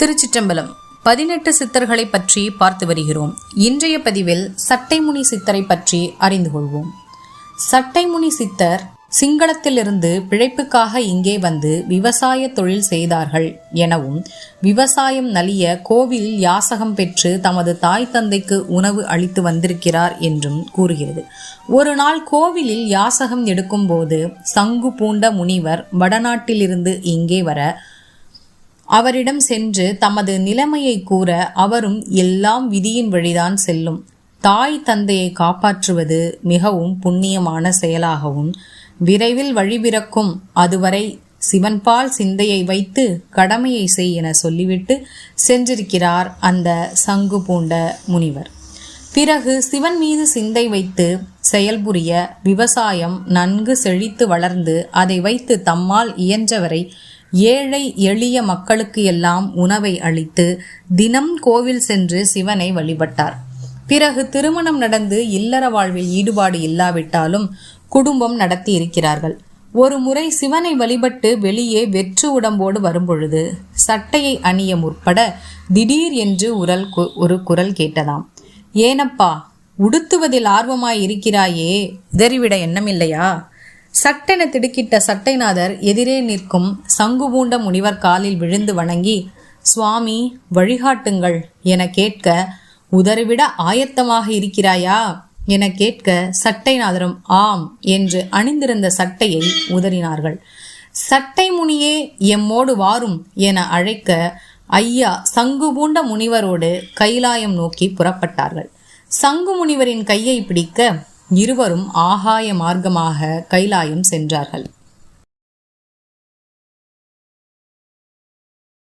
திருச்சிற்றம்பலம். 18 சித்தர்களை பற்றி பார்த்து வருகிறோம். இன்றைய பதிவில் சட்டைமுனி சித்தரை பற்றி அறிந்து கொள்வோம். சட்டைமுனி சித்தர் சிங்களத்திலிருந்து பிழைப்புக்காக இங்கே வந்து விவசாய தொழில் செய்தார்கள் எனவும், விவசாயம் நலிய கோவிலில் யாசகம் பெற்று தமது தாய் தந்தைக்கு உணவு அளித்து வந்திருக்கிறார் என்றும் கூறுகிறது. ஒரு நாள் கோவிலில் யாசகம் எடுக்கும் போது சங்கு பூண்ட முனிவர் வடநாட்டிலிருந்து இங்கே வர அவரிடம் சென்று தமது நிலைமையை கூற, அவரும் எல்லாம் விதியின் வழிதான் செல்லும், தாய் தந்தையை காப்பாற்றுவது மிகவும் புண்ணியமான செயலாகவும் விரைவில் வழிபிறக்கும், அதுவரை சிவன்பால் சிந்தையை வைத்து கடமையை செய் என சொல்லிவிட்டு சென்றிருக்கிறார் அந்த சங்கு பூண்ட முனிவர். பிறகு சிவன் மீது சிந்தை வைத்து செயல்புரிய விவசாயம் நன்கு செழித்து வளர்ந்து அதை வைத்து தம்மால் இயன்றவரை ஏழை எளிய மக்களுக்கு எல்லாம் உணவை அளித்து தினம் கோவில் சென்று சிவனை வழிபட்டார். பிறகு திருமணம் நடந்து இல்லற வாழ்வில் ஈடுபாடு இல்லாவிட்டாலும் குடும்பம் நடத்தி இருக்கிறார்கள். ஒரு முறை சிவனை வழிபட்டு வெளியே வெற்று உடம்போடு வரும்பொழுது சட்டையை அணிய முற்பட திடீர் என்று ஒரு குரல் கேட்டதாம். ஏனப்பா, உடுத்துவதில் ஆர்வமாய் இருக்கிறாயே, உதறிவிட எண்ணமில்லையா? சட்டென திடுக்கிட்ட சட்டைநாதர் எதிரே நிற்கும் சங்கு பூண்ட முனிவர் காலில் விழுந்து வணங்கி, சுவாமி வழிகாட்டுங்கள் என கேட்க, உதறிவிட ஆயத்தமாக இருக்கிறாயா என கேட்க, சட்டைநாதரும் ஆம் என்று அணிந்திருந்த சட்டையை உதறினார்கள். சட்டை முனியே எம்மோடு வாரும் என அழைக்க, ஐயா சங்கு பூண்ட முனிவரோடு கைலாயம் நோக்கி புறப்பட்டார்கள். சங்கு முனிவரின் கையை பிடிக்க இருவரும் ஆகாய மார்க்கமாக கைலாயம் சென்றார்கள்.